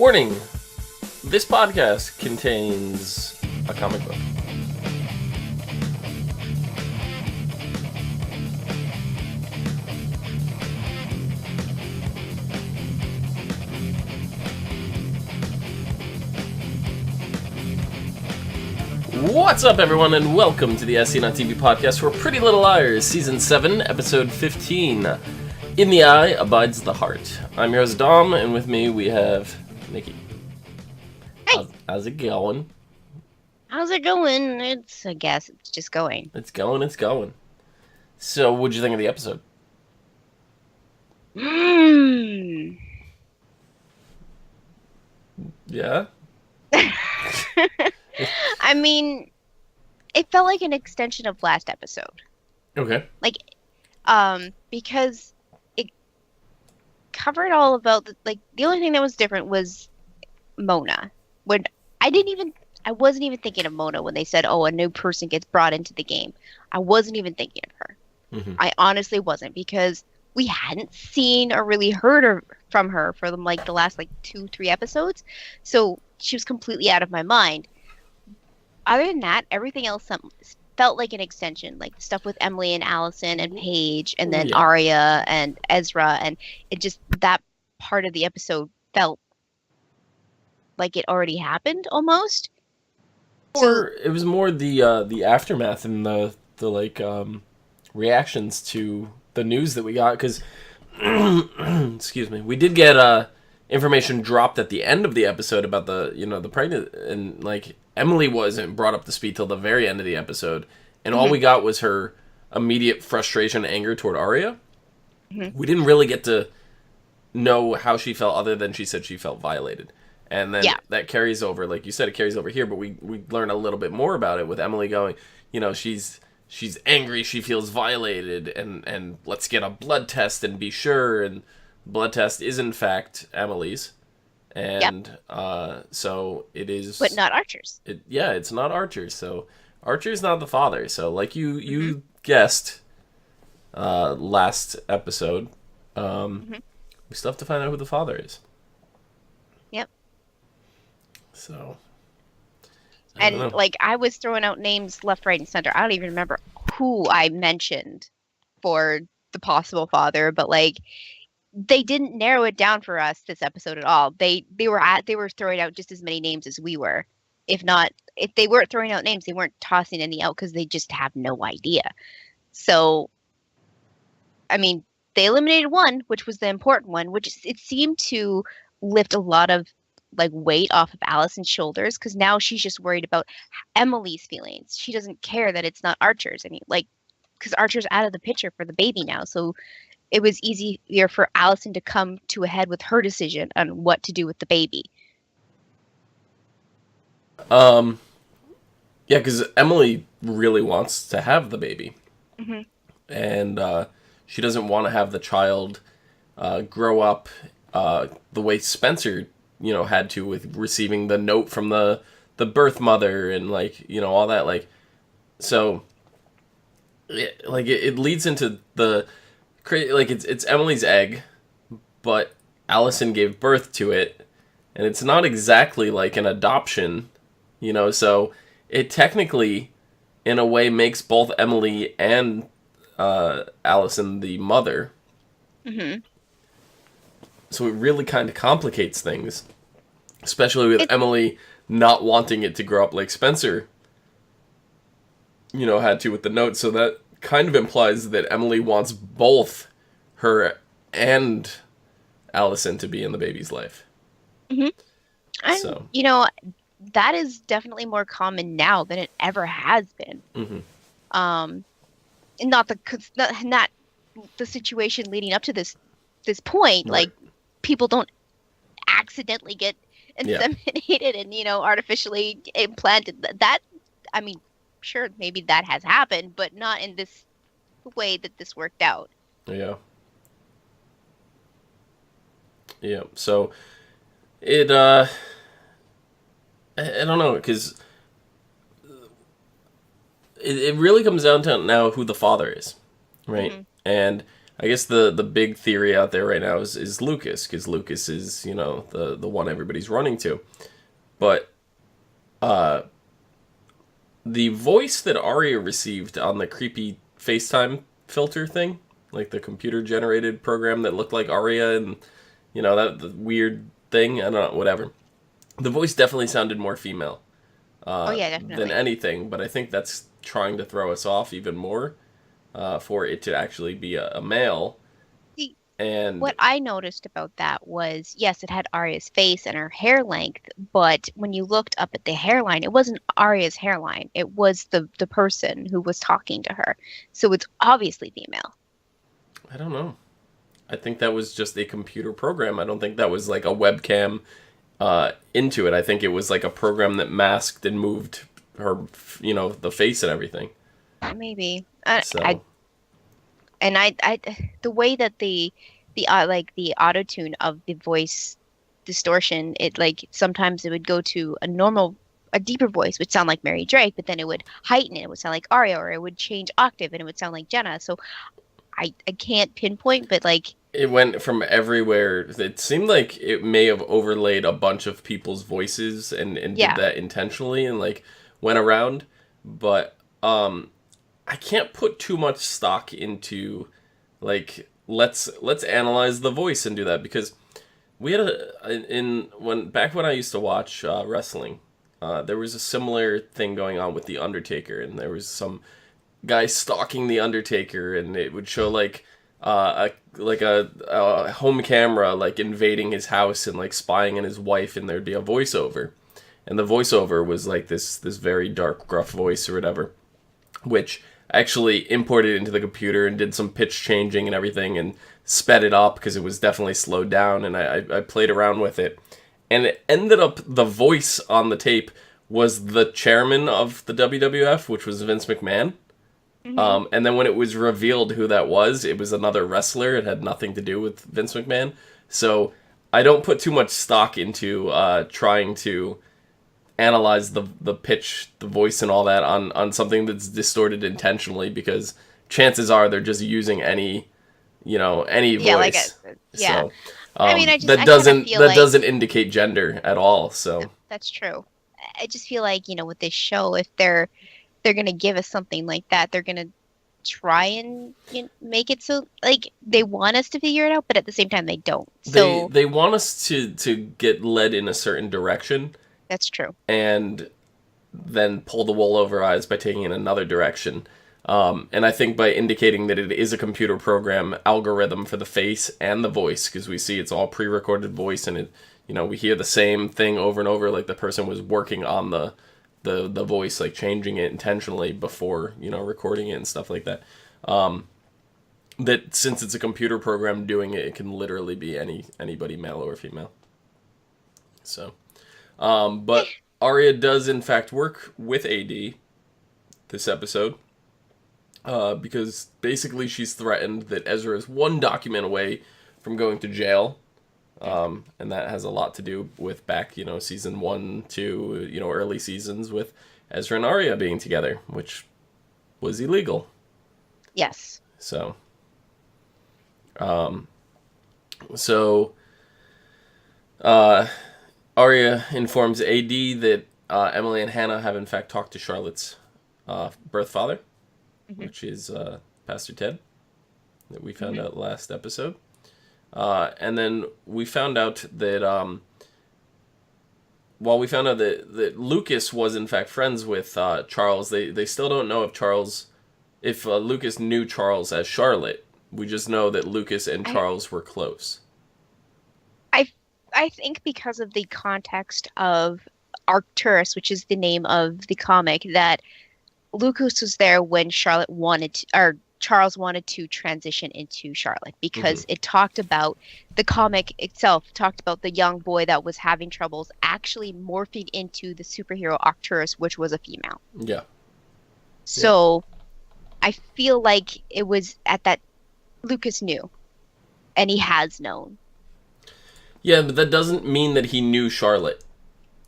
Warning, this podcast contains a comic book. What's up, everyone, and welcome to the ASOTV podcast for Pretty Little Liars, Season 7, Episode 15. In the eye abides the heart. I'm your host, Dom, and with me we have Nikki. Hey! How's it going? How's it going? It's just going. It's going. So, what'd you think of the episode? Yeah? I mean, it felt like an extension of last episode. Okay. Because it covered all about the only thing that was different was Mona. When I wasn't even thinking of Mona when they said, "Oh, a new person gets brought into the game." I wasn't even thinking of her. Mm-hmm. I honestly wasn't, because we hadn't seen or really heard from her for the last 2-3 episodes, so she was completely out of my mind. Other than that, everything else felt like an extension, like stuff with Emily and Allison and Paige, and then Arya and Ezra, and it just, that part of the episode felt like it already happened almost. Or it was more the aftermath and the reactions to the news that we got, because excuse me, we did get information dropped at the end of the episode about the pregnant, and Emily wasn't brought up to speed till the very end of the episode, and all we got was her immediate frustration and anger toward Arya. We didn't really get to know how she felt, other than she said she felt violated. And then that carries over, like you said, it carries over here, but we learn a little bit more about it with Emily going, she's angry, she feels violated, and let's get a blood test and be sure, and blood test is in fact Emily's. And so it is, but not Archer's. It's not Archer's. So Archer's not the father. So like you guessed last episode, we still have to find out who the father is. Yep. So, I was throwing out names left, right, and center. I don't even remember who I mentioned for the possible father, but they didn't narrow it down for us this episode at all. They were throwing out just as many names as we were. If they weren't throwing out names, they weren't tossing any out because they just have no idea. So, I mean, they eliminated one, which was the important one, which it seemed to lift a lot of weight off of Allison's shoulders, because now she's just worried about Emily's feelings. She doesn't care that it's not Archer's. I mean, because Archer's out of the picture for the baby now, so it was easier for Allison to come to a head with her decision on what to do with the baby. Yeah, because Emily really wants to have the baby. And she doesn't want to have the child grow up the way Spencer had to, with receiving the note from the birth mother and all that, so it leads into the it's Emily's egg, but Allison gave birth to it, and it's not exactly like an adoption, so it technically in a way makes both Emily and Allison the mother. So it really kind of complicates things, especially with Emily not wanting it to grow up like Spencer, had to with the note. So that kind of implies that Emily wants both her and Allison to be in the baby's life. And, so, that is definitely more common now than it ever has been. And not the situation leading up to this point, right. People don't accidentally get inseminated and artificially implanted. That, I mean, sure, maybe that has happened, but not in this way that this worked out. Yeah. So it I don't know, because it really comes down to now who the father is, right? And I guess the big theory out there right now is Lucas, because Lucas is, you know, the one everybody's running to. But the voice that Arya received on the creepy FaceTime filter thing, like the computer generated program that looked like Arya, and you know, that the weird thing, I don't know, whatever. The voice definitely sounded more female Oh yeah, than definitely. anything, but I think that's trying to throw us off even more, for it to actually be a male. See, And what I noticed about that was, yes, it had Arya's face and her hair length, but when you looked up at the hairline, it wasn't Arya's hairline. It was the person who was talking to her. So it's obviously female. I don't know. I think that was just a computer program. I don't think that was like a webcam into it. I think it was like a program that masked and moved her, you know, the face and everything. Maybe. So I the way that the like the auto tune of the voice distortion, it like sometimes it would go to a deeper voice, which sound like Mary Drake, but then it would heighten it, it would sound like Arya, or it would change octave and it would sound like Jenna. So I can't pinpoint, but like it went from everywhere. It seemed like it may have overlaid a bunch of people's voices and did yeah, that intentionally and like went around. But I can't put too much stock into like let's analyze the voice and do that, because we had when I used to watch wrestling, there was a similar thing going on with the Undertaker, and there was some guy stalking the Undertaker, and it would show like a home camera like invading his house and like spying on his wife, and there'd be a voiceover, and the voiceover was like this very dark, gruff voice or whatever, which actually imported into the computer and did some pitch changing and everything and sped it up because it was definitely slowed down, and I played around with it, and it ended up the voice on the tape was the chairman of the WWF, which was Vince McMahon. And then when it was revealed who that was, it was another wrestler. It had nothing to do with Vince McMahon. So I don't put too much stock into trying to analyze the pitch, the voice, and all that on something that's distorted intentionally, because chances are they're just using any yeah, like voice. yeah. So I mean, that I kind of doesn't feel that like doesn't indicate gender at all. So that's true. I just feel like, with this show, if they're gonna give us something like that, they're gonna try and make it so like they want us to figure it out, but at the same time they don't. So they want us to get led in a certain direction, that's true. and then pull the wool over our eyes by taking it another direction. And I think by indicating that it is a computer program algorithm for the face and the voice, because we see it's all pre-recorded voice, and we hear the same thing over and over, like the person was working on the voice, like changing it intentionally before, recording it and stuff like that. That since it's a computer program doing it, it can literally be anybody, male or female. So, but Arya does in fact work with AD this episode, because basically she's threatened that Ezra is one document away from going to jail. And that has a lot to do with back, season 1, 2, early seasons with Ezra and Arya being together, which was illegal. Yes. So, Arya informs AD that Emily and Hannah have in fact talked to Charlotte's birth father, which is Pastor Ted, that we found out last episode. And then we found out that while we found out that Lucas was in fact friends with Charles, they still don't know if Lucas knew Charles as Charlotte. We just know that Lucas and Charles were close. I think because of the context of Arcturus, which is the name of the comic, that Lucas was there when Charles wanted to transition into Charlotte, because it talked about, the comic itself talked about the young boy that was having troubles actually morphing into the superhero Arcturus, which was a female. Yeah. So I feel like it was at that Lucas knew, and he has known. Yeah, but that doesn't mean that he knew Charlotte.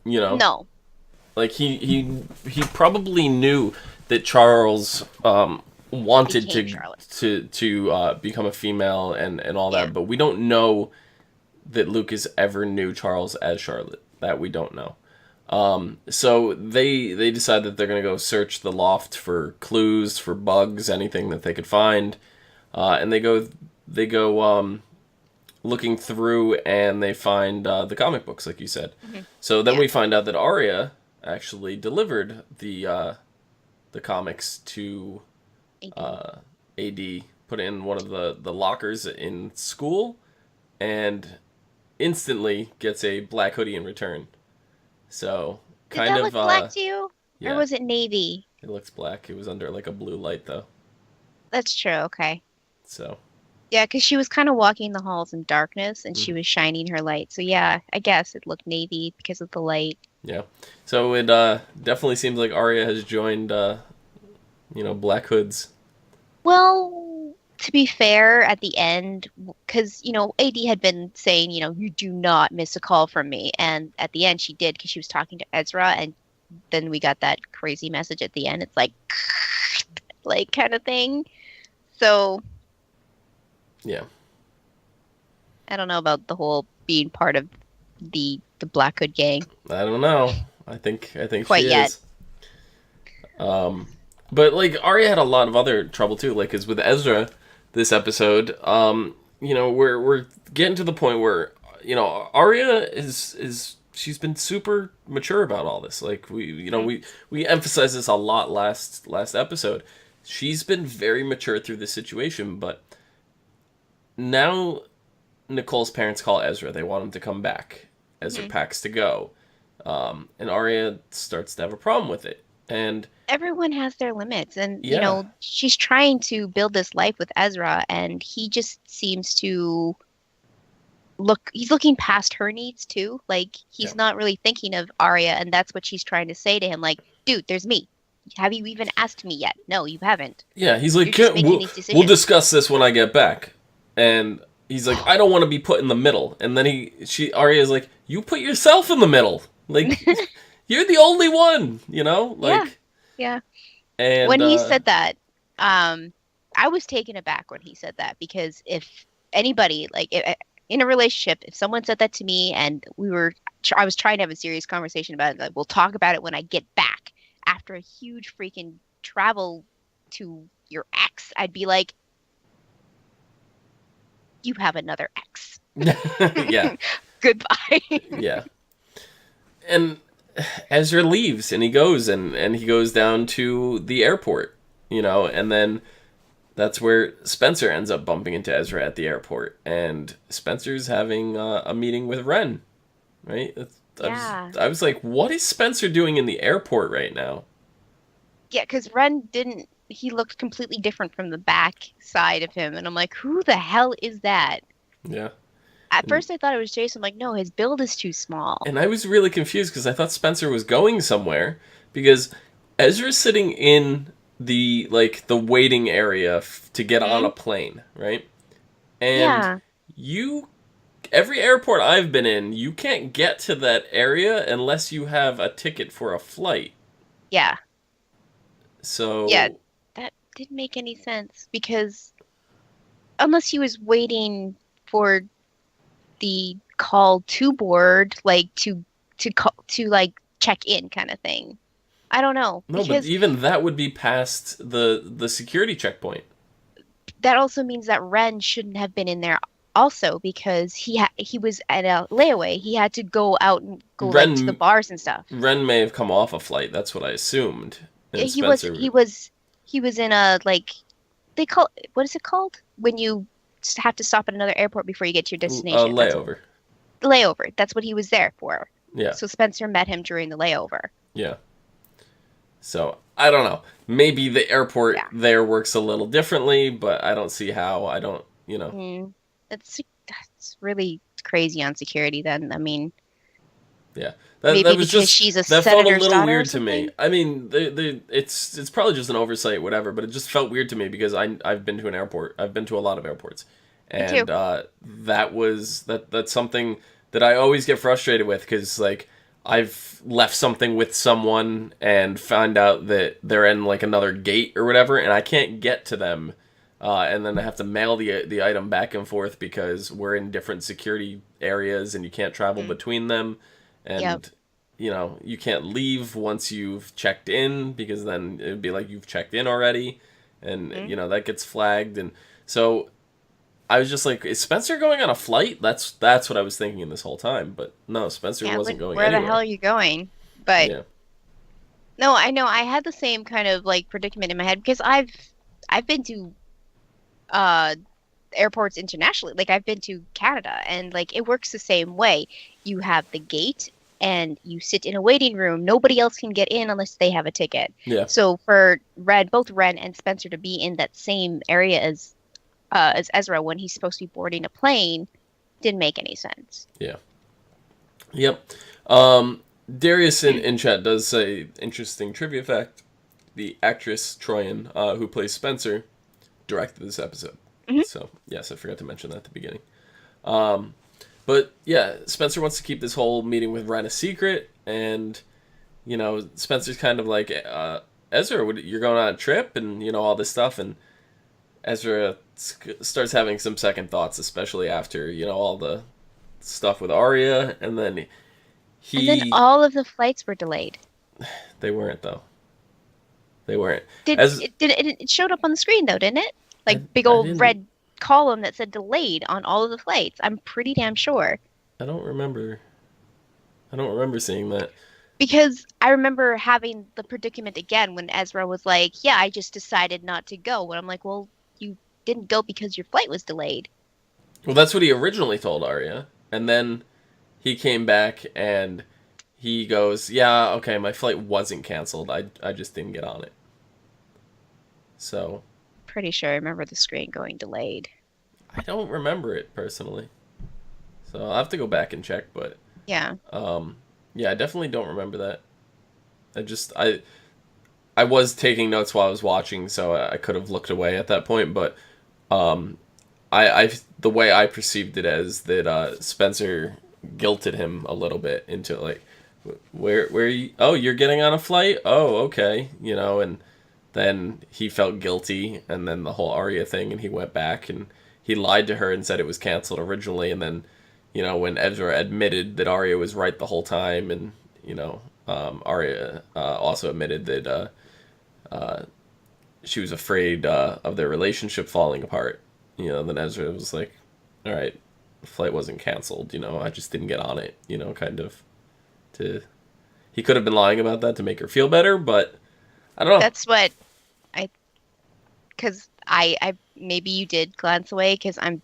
No. Like he probably knew that Charles wanted became Charlotte. to become a female and all Yeah. that, but we don't know that Lucas ever knew Charles as Charlotte. That we don't know. So they decide that they're gonna go search the loft for clues, for bugs, anything that they could find, and they go looking through, and they find the comic books, like you said. Mm-hmm. So then Yeah. we find out that Arya actually delivered the comics to AD, put it in one of the lockers in school, and instantly gets a black hoodie in return. So Did kind that of look black to you? Or yeah, was it navy? it looks black. It was under like a blue light though. That's true. Okay. So Yeah, because she was kind of walking the halls in darkness and she mhm. was shining her light. So yeah, I guess it looked navy because of the light. Yeah. So it definitely seems like Arya has joined Black Hoods. Well, to be fair, at the end, because, AD had been saying, you do not miss a call from me. And at the end, she did because she was talking to Ezra. And then we got that crazy message at the end. It's like kind of thing. So Yeah. I don't know about the whole being part of the Black Hood gang I don't know. I think quite she yet. is. But like Arya had a lot of other trouble too. Like, cause with Ezra, this episode, we're getting to the point where Arya is she's been super mature about all this. Like we emphasized this a lot last episode. She's been very mature through this situation, but now Nicole's parents call Ezra. They want him to come back. Ezra Mhm. packs to go, and Arya starts to have a problem with it. And Everyone has their limits, and yeah, she's trying to build this life with Ezra, and he just seems to he's looking past her needs too. Like yeah, he's not really thinking of Arya, and that's what she's trying to say to him. Like, dude, there's me. Have you even asked me yet? No, you haven't. yeah. He's You're like, just making we'll these we'll decisions. discuss this when I get back. And he's like, I don't want to be put in the middle. And then Arya's like, you put yourself in the middle. Like, you're the only one. Yeah, Like, yeah. and When he said that, I was taken aback when he said that because if anybody, like in a relationship, if someone said that to me and I was trying to have a serious conversation about it, like we'll talk about it when I get back after a huge freaking travel to your ex, I'd be like, you have another ex. yeah, Goodbye. yeah. And Ezra leaves, and he goes down to the airport, and then that's where Spencer ends up bumping into Ezra at the airport, and Spencer's having a meeting with Ren, right? Yeah. I was like, what is Spencer doing in the airport right now? Yeah, because Ren didn't, he looked completely different from the back side of him. And I'm like, who the hell is that? Yeah. At first, I thought it was Jason. I'm like, no, his build is too small. And I was really confused because I thought Spencer was going somewhere because Ezra's sitting in the waiting area to get on Hmm. a plane, right? And Yeah. you every airport I've been in, you can't get to that area unless you have a ticket for a flight. Yeah. Yeah. So, That didn't make any sense because unless he was waiting for the call to board, like to call to like check in kind of thing. I don't know no, but because even that would be past the security checkpoint. that also means that Ren shouldn't have been in there also because he was at a layaway. He had to go out and go like to the Ren bars and stuff. Ren may have come off a flight. That's what I assumed. Yeah, And He was Spencer he was he was in a like they call what is it called when you have to stop at another airport before you get to your a destination. That's layover. layover. That's what he was there for. Yeah. So Spencer met him during the layover. Yeah. So, I don't know. Maybe the airport Yeah. there works a little differently, but I don't see how. I don't. Mm, that's really crazy on security then. I mean, Yeah, maybe that was because just she's a that felt a senator's little daughter or weird to me. something. I mean, it's probably just an oversight, whatever. But it just felt weird to me because I've been to an airport. I've been to a lot of airports, Me too. and that's something that I always get frustrated with because like I've left something with someone and found out that they're in like another gate or whatever, and I can't get to them, and then I have to mail the item back and forth because we're in different security areas and you can't travel between them, Yep. and you can't leave once you've checked in because then it'd be like you've checked in already, and that gets flagged, and so I was just like, is Spencer going on a flight? That's what I was thinking in this whole time. But no, Spencer Yeah, wasn't like going where the hell anywhere. are you going? But Yeah. no, I know I had the same kind of like predicament in my head because I've been to uh airports internationally. Like I've been to Canada and like it works the same way. You have the gate and you sit in a waiting room. Nobody else can get in unless they have a ticket. Yeah. So for both Ren and Spencer to be in that same area as Ezra when he's supposed to be boarding a plane didn't make any sense. Yeah. Yep. Darius in chat does say, interesting trivia fact, the actress Troyan, who plays Spencer, directed this episode. Hmm. So, yes, I forgot to mention that at the beginning. Um, but, yeah, Spencer wants to keep this whole meeting with Ren a secret, and, Spencer's kind of like, Ezra, you're going on a trip, and, all this stuff, and Ezra starts having some second thoughts, especially after, all the stuff with Arya, and then And then he... all of the flights were delayed. They weren't, though. They weren't. Did As it showed up on the screen though, didn't it? I, Like big I old didn't... red column that said delayed on all of the flights. I'm pretty damn sure. I don't remember. I don't remember seeing that. Because I remember having the predicament again when Ezra was like, "Yeah, I just decided not to go." And I'm like, "Well, you didn't go because your flight was delayed." Well, that's what he originally told Arya, and then he came back and he goes, "Yeah, okay, my flight wasn't canceled. I just didn't get on it." So Pretty sure I remember the screen going delayed. I don't remember it personally. So I'll have to go back and check, but Yeah. yeah, I definitely don't remember that. I was taking notes while I was watching, so I could have looked away at that point, but um, I the way I perceived it as that Spencer guilted him a little bit into like, where you, oh, you're getting on a flight, oh, okay, and then he felt guilty, and then the whole Arya thing, and he went back and he lied to her and said it was canceled originally, and then when Ezra admitted that Arya was right the whole time, and Arya also admitted that she was afraid of their relationship falling apart. Then Ezra was like, "All right, the flight wasn't canceled. I just didn't get on it. Kind of to." He could have been lying about that to make her feel better, but I don't know. That's what I because I maybe you did glance away because I'm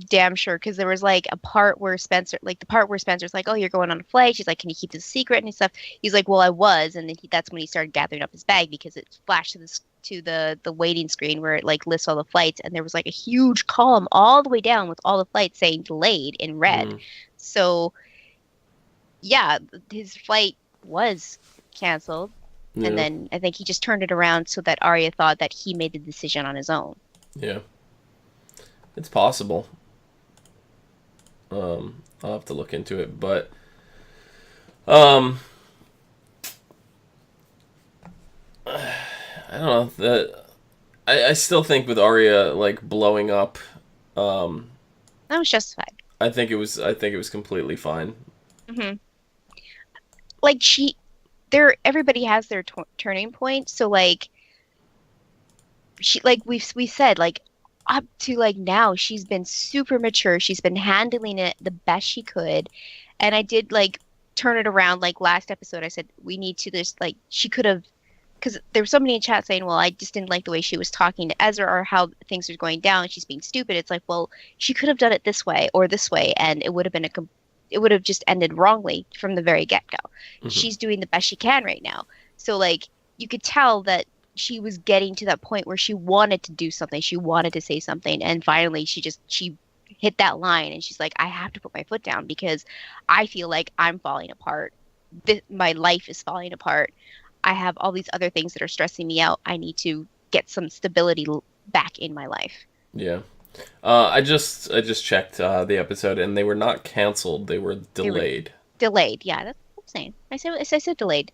damn sure because there was like a part where Spencer's like, "Oh, you're going on a flight." She's like, "Can you keep this secret?" And stuff. He's like, "Well, I was," and then that's when he started gathering up his bag because it flashed to the waiting screen where it like lists all the flights, and there was like a huge column all the way down with all the flights saying delayed in red. Mm, So yeah, his flight was canceled, and yeah, then I think he just turned it around so that Arya thought that he made the decision on his own. yeah, it's possible. I'll have to look into it, but um, I don't know that. I still think with Arya like blowing up, um, That was justified. I think it was completely fine. Hmm. Like everybody has their turning point. So like she, like we said, like up to like now, she's been super mature. She's been handling it the best she could, and I did like turn it around. Like last episode, I said we need to just like she could have because there was somebody in chat saying, well, I just didn't like the way she was talking to Ezra or how things are going down. She's being stupid. It's like, well, she could have done it this way or this way, and it would have it would have just ended wrongly from the very get-go. Hmm. She's doing the best she can right now. So, like, you could tell that she was getting to that point where she wanted to do something. She wanted to say something. And finally, she hit that line and she's like, I have to put my foot down because I feel like I'm falling apart. My life is falling apart. I have all these other things that are stressing me out. I need to get some stability back in my life. Yeah. I just checked the episode, and they were not canceled. They were They were delayed. delayed. Yeah, that's saying. I said delayed.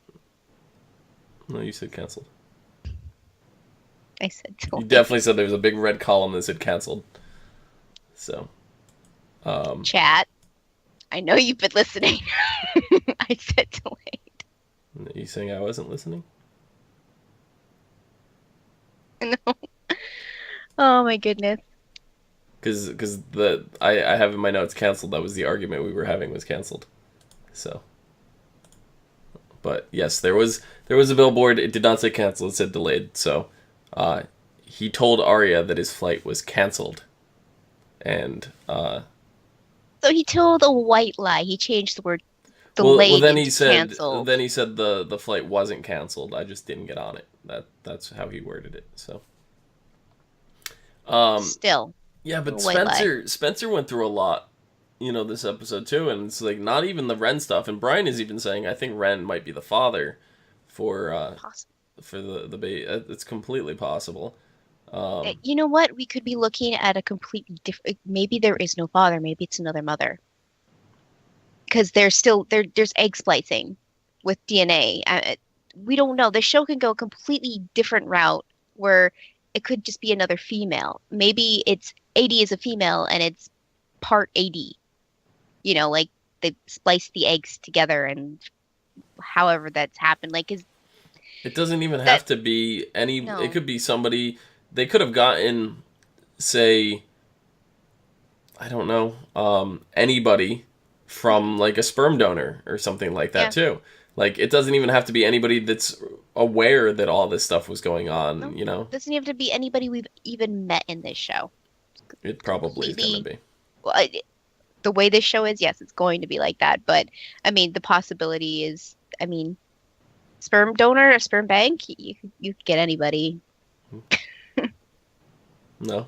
No, you said canceled. I said You delayed. definitely said there was a big red column that said canceled. So, Chat. I know you've been listening. I said delayed. are you saying I wasn't listening? No. Oh my goodness. Because I have in my notes canceled. That was the argument we were having was canceled. So, but yes, there was a billboard. It did not say canceled. It said delayed. So, he told Arya that his flight was canceled, and So he told a white lie. He changed the word well delayed then into canceled. he said the flight wasn't canceled. I just didn't get on it. That's how he worded it. So, Still, yeah, but white lie. Spencer went through a lot, this episode too, and it's like not even the Ren stuff. And Brian is even saying I think Ren might be the father for Possible. for the baby. It's completely possible. You know what? We could be looking at a completely different. Maybe there is no father. Maybe it's another mother. Because there's egg splicing with DNA. We don't know. The show can go a completely different route where it could just be another female. Maybe it's AD is a female and it's part AD. Like they splice the eggs together and however that's happened. Like, is It doesn't even that have to be any. It no? could be somebody. They could have gotten, say, I don't know, anybody from like a sperm donor or something like that Yeah, too. Like it doesn't even have to be anybody that's aware that all this stuff was going on. no. Doesn't have to be anybody we've even met in this show. It probably is gonna Completely. be. Well, the way this show is, yes, it's going to be like that. But I mean, the possibility is, I mean, sperm donor, a sperm bank, you could get anybody. No,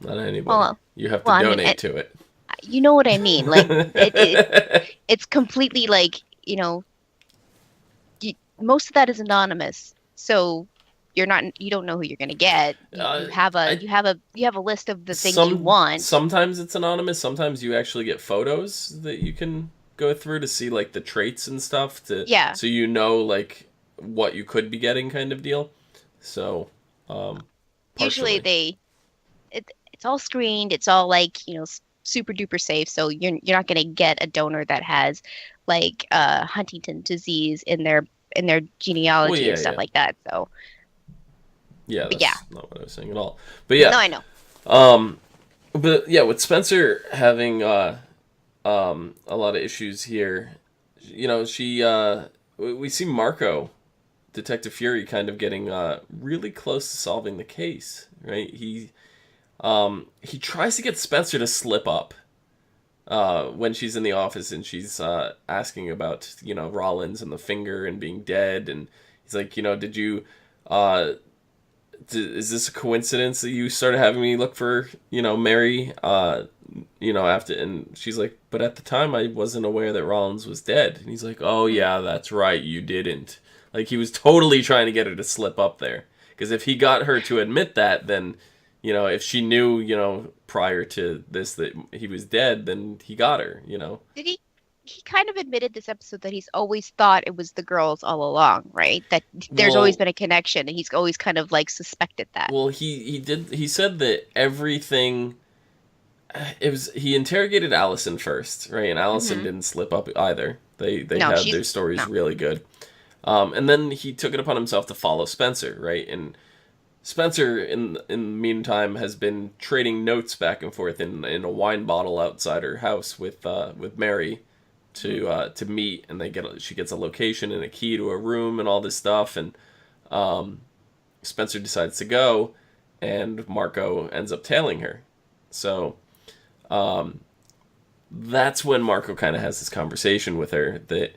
not anybody. Well, You have to well, I mean, donate to it. you know what I mean. Like it's completely like most of that is anonymous, so you don't know who you're gonna get. You have a I you have a list of the things you some want. sometimes it's anonymous. Sometimes you actually get photos that you can go through to see like the traits and stuff to Yeah, so like what you could be getting kind of deal. So, usually partially. it's all screened. It's all like super duper safe. So you're not gonna get a donor that has like Huntington disease in their Well, genealogy and yeah, stuff yeah. like that. So, Yeah, but yeah, that's not what I was saying at all. But yeah. no, I know. Um but yeah, with Spencer having a lot of issues here, she we see Marco Detective Fury kind of getting really close to solving the case, right? He tries to get Spencer to slip up when she's in the office and she's asking about Rollins and the finger and being dead, and he's like, did you is this a coincidence that you started having me look for Mary after, and she's like, but at the time I wasn't aware that Rollins was dead, and he's like, oh Mm. yeah, that's right, you didn't. Like he was totally trying to get her to slip up there, because if he got her to admit that, then if she knew prior to this that he was dead, then he got her. Did he kind of admitted this episode that he's always thought it was the girls all along, right? That there's always well been a connection, and he's always kind of like suspected that. well he said that everything, he interrogated Allison first, right? And Allison Hmm. didn't slip up either. They No, had she's their stories no. really good. And then he took it upon himself to follow Spencer, right? And Spencer, in the meantime, has been trading notes back and forth in a wine bottle outside her house with Mary to meet, and she gets a location and a key to a room and all this stuff, and Spencer decides to go, and Marco ends up tailing her. So that's when Marco kind of has this conversation with her that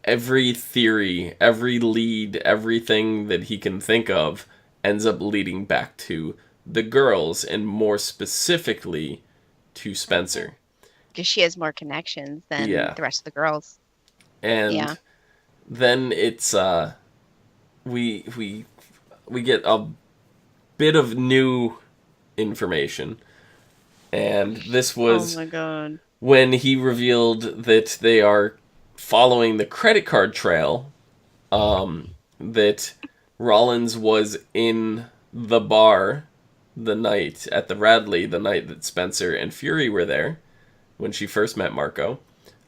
every theory, every lead, everything that he can think of ends up leading back to the girls, and more specifically to Spencer. Because she has more connections than Yeah. the rest of the girls. Yeah. And then it's we get a bit of new information, and this Oh was my god. when he revealed that they are following the credit card trail, that Rollins was in the bar the night at the Radley, the night that Spencer and Fury were there when she first met Marco.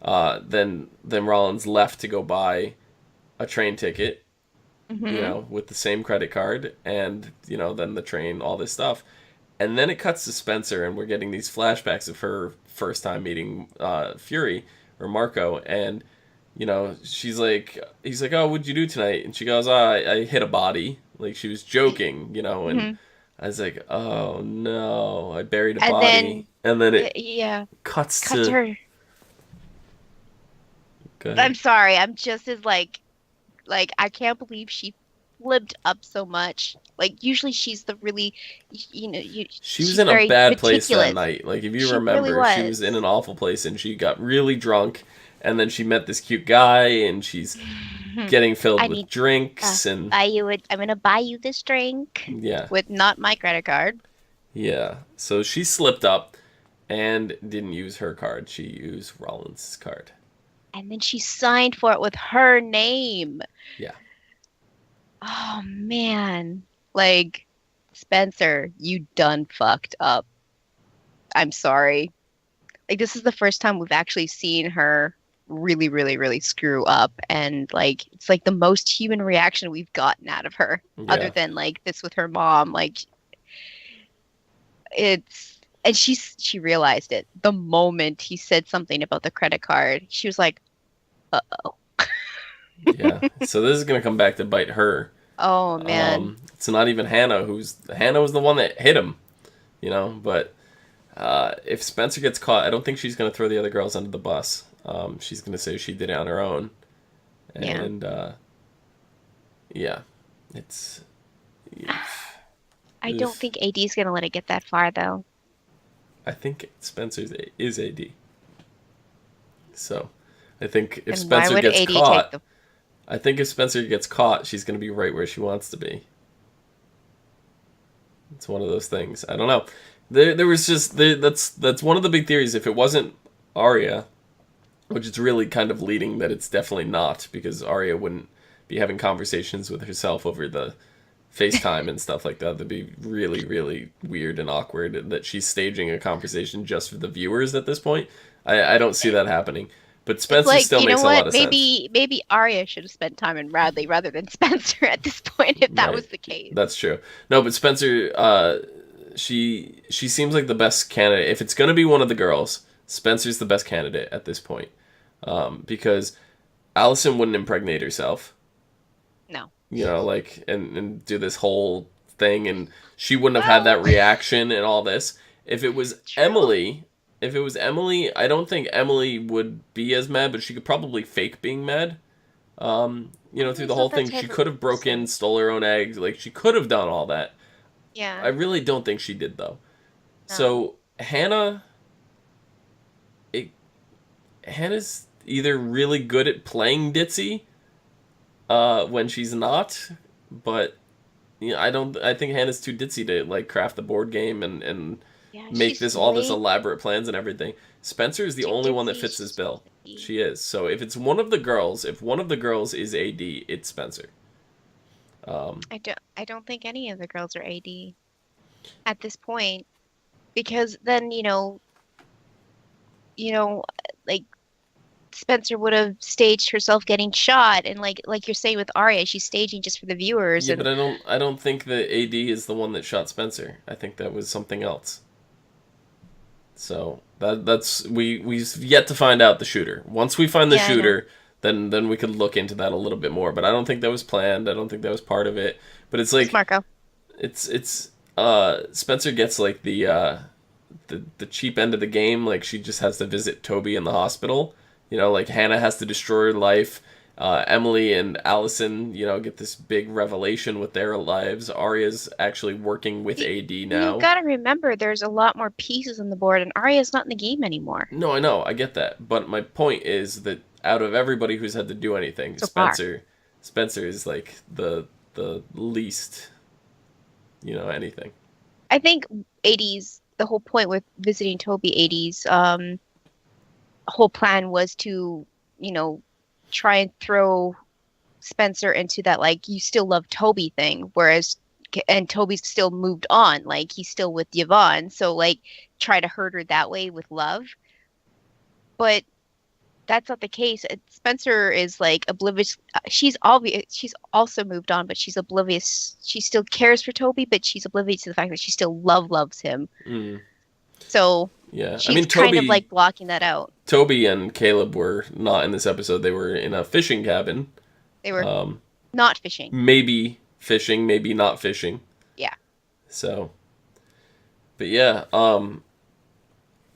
Then Rollins left to go buy a train ticket, Mm-hmm. with the same credit card, and then the train, all this stuff. And then it cuts to Spencer, and we're getting these flashbacks of her first time meeting Fury or Marco, and he's like, "Oh, what'd you do tonight?" And she goes, "Oh, I hit a body." Like she was joking, and Mm-hmm. I was like, "Oh no, I buried a And then, body." And then it yeah, cuts cut to to. her. Go ahead. I'm sorry. I'm just as like I can't believe she flipped up so much. Like usually she's the really, She was she's in a very bad place that meticulous. night. Like if you She really remember, she was in was. an awful place, and she got really drunk, and then she met this cute guy, and she's getting filled I with need drinks, and buy you it. I'm gonna buy you this drink yeah, with not my credit card. yeah. So she slipped up and didn't use her card. She used Rollins' card. And then she signed for it with her name. Yeah, Oh man. Like Spencer, you done fucked up. I'm sorry. Like this is the first time we've actually seen her really, really, really screw up and like it's like the most human reaction we've gotten out of her other yeah, than like this with her mom. Like it's and she realized it the moment he said something about the credit card. She was like, "Uh-oh." yeah. So this is gonna come back to bite her. Oh man. It's not even Hannah. Hannah was the one that hit him. But if Spencer gets caught, I don't think she's going to throw the other girls under the bus. She's going to say she did it on her own. Yeah. And yeah, it's. I don't think AD's gonna let it get that far though. I think Spencer is AD. So I think if Then why Spencer would gets AD take caught, the I think if Spencer gets caught, she's going to be right where she wants to be. It's one of those things. I don't know. There was just that's one of the big theories. If it wasn't Arya, which it's really kind of leading that it's definitely not, because Arya wouldn't be having conversations with herself over the FaceTime and stuff like that. That'd be really, really weird and awkward that she's staging a conversation just for the viewers at this point. I don't see that happening. But It's Spencer like, still you know makes a lot what? of sense. Maybe Arya should have spent time in Radley rather than Spencer at this point, if that Right. was the case. That's true. No, but Spencer, she seems like the best candidate. If it's gonna be one of the girls, Spencer's the best candidate at this point, because Allison wouldn't impregnate herself, No. like and do this whole thing, and she wouldn't have had that Well, reaction and all this. If it was true. Emily, I don't think Emily would be as mad, but she could probably fake being mad. Through the Emily's whole not that thing, she type of could have broke in, person. stole her own eggs. Like she could have done all that. I Yeah. really don't think she did though. No. So it, Hannah's either really good at playing ditzy, when she's not, but I don't. I think Hannah's too ditzy to like craft the board game and Yeah, make she's this all this way elaborate plans and everything. Spencer is the too only one that ditzy. fits this She's too bill. ditzy. She is. So if it's one of the girls, if one of the girls is AD, it's Spencer. Um, I don't think any of the girls are AD at this point because then, you know, like Spencer would have staged herself getting shot and like you're saying with Arya, she's staging just for the viewers yeah, and but I don't think that AD is the one that shot Spencer. I think that was something else. So that's we've yet to find out the shooter. Once we find the yeah, I know. shooter, then we could look into that a little bit more. But I don't think that was planned. I don't think that was part of it. But it's It's like Marco. it's Spencer gets like the cheap end of the game. Like she just has to visit Toby in the hospital. Like Hannah has to destroy her life. Emily and Allison, get this big revelation with their lives. Arya's actually working with You, AD you now. gotta remember there's a lot more pieces on the board and Arya's not in the game anymore. No, I know, I get that. But my point is that out of everybody who's had to do anything, So far. Spencer is like the least, anything. I think 80s, the whole point with visiting Toby 80s, whole plan was to, you know, try and throw Spencer into that like you still love Toby thing, whereas and Toby's still moved on, like he's still with Yvonne, so like try to hurt her that way with love. But that's not the case. Spencer is like oblivious. She's obvious. She's also moved on, but she's oblivious. She still cares for Toby, but she's oblivious to the fact that she still loves him. Mm. So Yeah, I she's mean, kind of like blocking that out. Toby and Caleb were not in this episode. They were in a fishing cabin. They were not fishing. Maybe fishing, maybe not fishing. Yeah. So, but yeah, I don't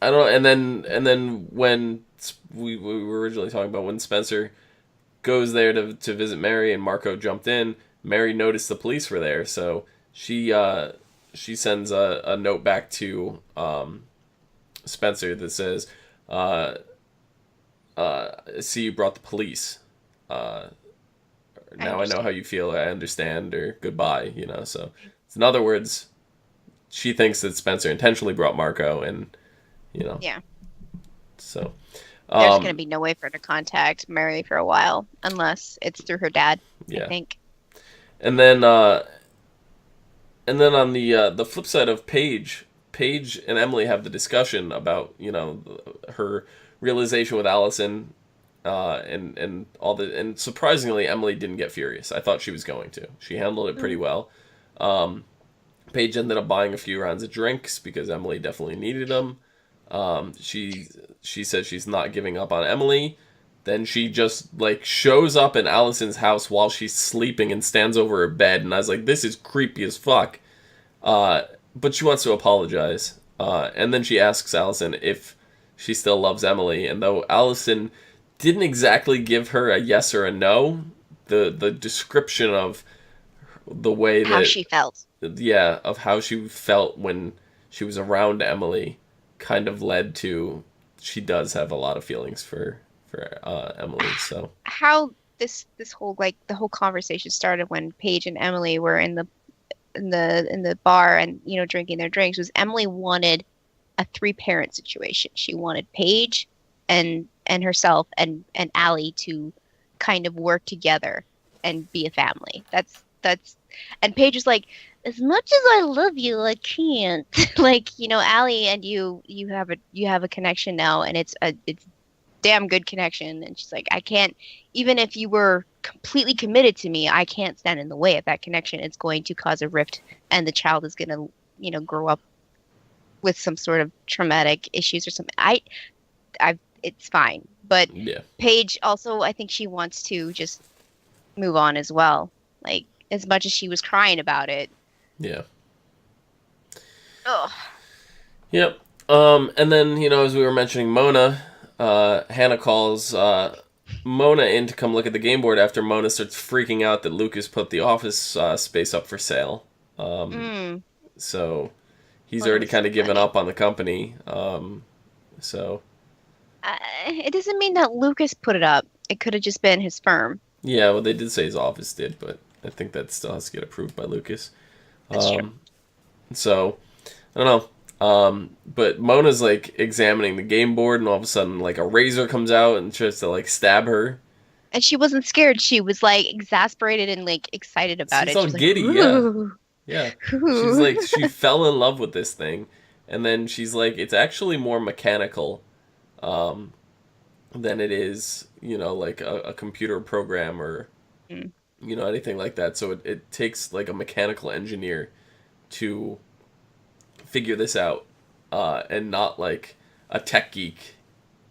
know. And then when we were originally talking about when Spencer goes there to visit Mary and Marco jumped in, Mary noticed the police were there, so she sends a note back to Spencer that says, "See, you brought the police. Now I know how you feel. I understand." Or goodbye. You know. So, in other words, she thinks that Spencer intentionally brought Marco, and you know. Yeah. So. There's going to be no way for her to contact Mary for a while, unless it's through her dad. Yeah. I think. And then on the flip side of Paige and Emily have the discussion about, you know, her realization with Allison, and all the, and surprisingly Emily didn't get furious. I thought she was going to. She handled it pretty well. Paige ended up buying a few rounds of drinks because Emily definitely needed them. She says she's not giving up on Emily. Then she just like shows up in Allison's house while she's sleeping and stands over her bed, and I was like, this is creepy as fuck. But she wants to apologize. And then she asks Allison if she still loves Emily, and though Allison didn't exactly give her a yes or a no, the description of the way how she felt. Yeah, of how she felt when she was around Emily kind of led to she does have a lot of feelings for Emily. So how this whole like the whole conversation started when Paige and Emily were in the bar and, you know, drinking their drinks was Emily wanted a 3-parent situation. She wanted Paige and herself and Allie to kind of work together and be a family. That's and Paige was like, as much as I love you, I can't. Like, you know, Allie and you have a connection now, and it's damn good connection. And she's like, I can't, even if you were completely committed to me, I can't stand in the way of that connection. It's going to cause a rift, and the child is going to, you know, grow up with some sort of traumatic issues or something. It's fine. But yeah. Paige also, I think she wants to just move on as well. Like, as much as she was crying about it. Yeah. Ugh. Yep. And then, you know, as we were mentioning Mona, Hannah calls Mona in to come look at the game board after Mona starts freaking out that Lucas put the office space up for sale. So he's already kind of given up on the company. So it doesn't mean that Lucas put it up. It could have just been his firm. Yeah, well, they did say his office did, but I think that still has to get approved by Lucas. That's true. So, I don't know. But Mona's, like, examining the game board, and all of a sudden, like, a razor comes out and tries to, like, stab her. And she wasn't scared. She was, like, exasperated and, like, excited about She's it. all giddy, like, yeah. Yeah. She's, like, she fell in love with this thing. And then she's like, it's actually more mechanical than it is, you know, like, a computer program or... you know, anything like that. So it takes like a mechanical engineer to figure this out, and not like a tech geek,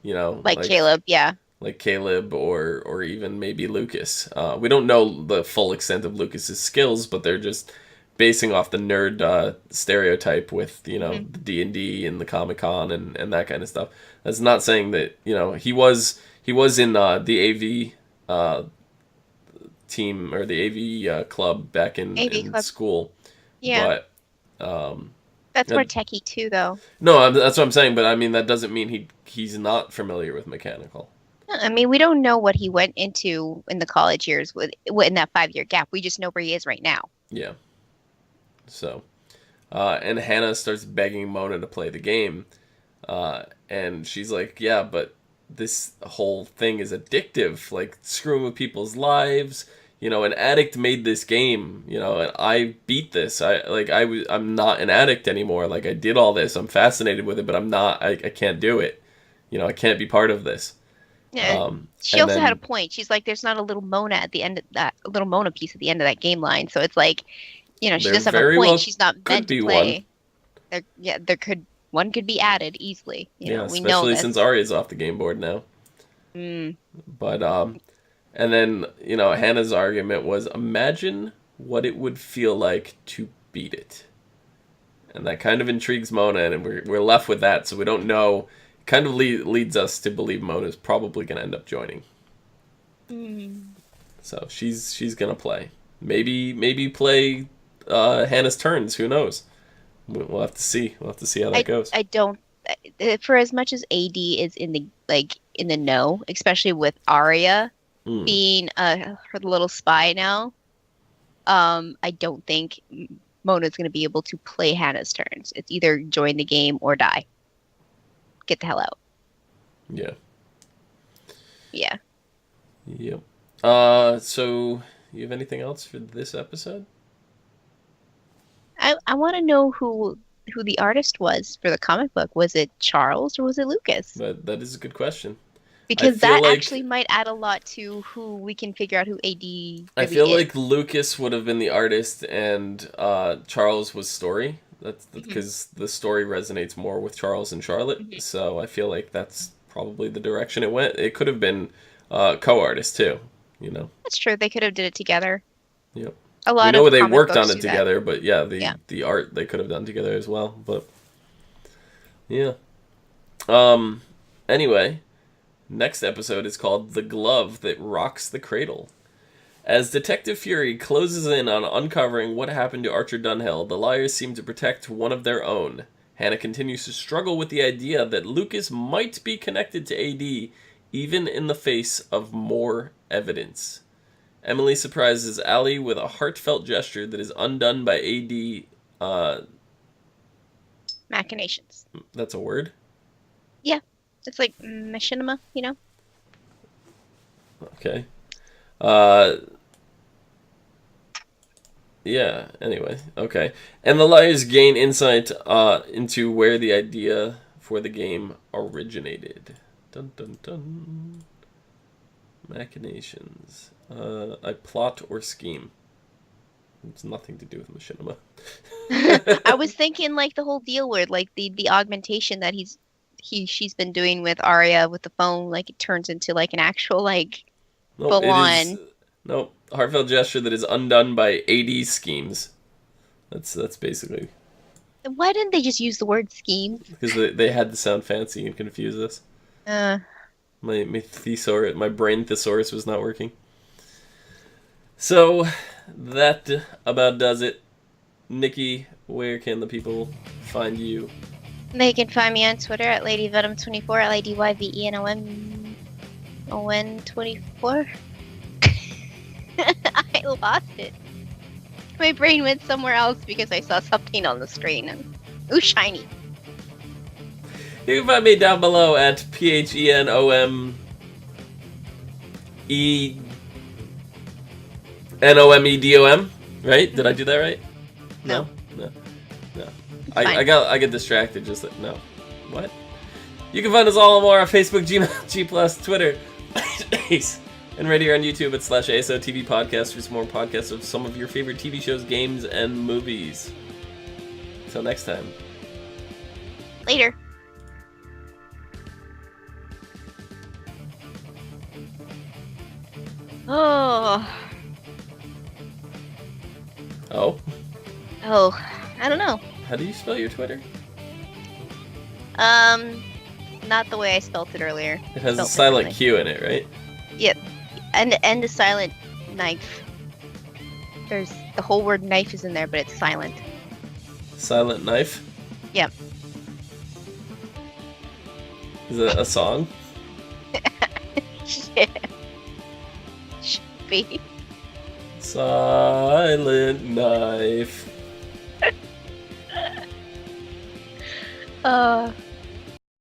you know, like Caleb, yeah, like Caleb or even maybe Lucas. We don't know the full extent of Lucas's skills, but they're just basing off the nerd stereotype with, you know, the D&D and the Comic-Con and that kind of stuff. That's not saying that, you know, he was in the AV team or the AV club back in school. Yeah. But that's more techie too, though. No, that's what I'm saying. But I mean, that doesn't mean he's not familiar with mechanical. I mean, we don't know what he went into in the college years in that 5-year gap. We just know where he is right now. Yeah. So, and Hannah starts begging Mona to play the game, and she's like, "Yeah, but this whole thing is addictive, like screwing with people's lives. You know, an addict made this game, you know, and I beat this. I'm not an addict anymore. Like, I did all this. I'm fascinated with it, but I'm not, I can't do it. You know, I can't be part of this. Yeah. She also had a point. She's like, there's not a little Mona at the end of that, a little Mona piece at the end of that game line. So it's like, you know, she does have a point. Well, she's not meant to play. One could be added easily. You know, we know especially this. since Arya's off the game board now. But and then, you know, Hannah's argument was, imagine what it would feel like to beat it. And that kind of intrigues Mona, and we're left with that, so we don't know. It kind of leads us to believe Mona's probably going to end up joining. So she's going to play. Maybe play Hannah's turns, who knows? We'll have to see. We'll have to see how that goes. I don't, for as much as AD is in the know, especially with Arya being her little spy now, I don't think Mona's going to be able to play Hannah's turns. It's either join the game or die. Get the hell out. Yeah. Yeah. Yep. So you have anything else for this episode? I want to know who the artist was for the comic book. Was it Charles or was it Lucas? That is a good question. Because that actually might add a lot to who we can figure out who AD really I feel is. like Lucas would have been the artist and Charles was story. That's because the story resonates more with Charles and Charlotte. So I feel like that's probably the direction it went. It could have been co-artist too, you know. That's true. They could have did it together. Yep. A lot we know of they comic worked books on it do together, that. but the art they could have done together as well. But yeah. Anyway, next episode is called The Glove That Rocks the Cradle. As Detective Fury closes in on uncovering what happened to Archer Dunhill, the liars seem to protect one of their own. Hannah continues to struggle with the idea that Lucas might be connected to AD, even in the face of more evidence. Emily surprises Allie with a heartfelt gesture that is undone by AD... Machinations. That's a word? Yeah. It's like machinima, you know? Okay. Yeah, anyway. Okay. And the liars gain insight into where the idea for the game originated. Dun dun dun. Machinations. I plot or scheme. It's nothing to do with machinima. I was thinking like the whole deal where like the augmentation that she's been doing with Arya with the phone, like it turns into like an actual like full on. Nope. Heartfelt gesture that is undone by AD schemes. That's basically. Why didn't they just use the word scheme? Because they had to sound fancy and confuse us. My brain thesaurus was not working. So that about does it. Nikki, where can the people find you? They can find me on Twitter at LadyVenom24, LadyVenom24. I lost it. My brain went somewhere else because I saw something on the screen. And, ooh, shiny. You can find me down below at PHENOMEDOM. Right? Did I do that right? No. I get distracted. Just like, no. What? You can find us all and more on Facebook, Gmail, G+, Twitter, and right here on YouTube at /ASOTV podcast for some more podcasts of some of your favorite TV shows, games, and movies. Until next time. Later. Oh. Oh? Oh, I don't know. How do you spell your Twitter? Not the way I spelt it earlier. It has a silent Q in it, right? Yep. And a silent knife. There's the whole word knife is in there, but it's silent. Silent knife? Yep. Is it a song? Yeah. Should be. Silent knife.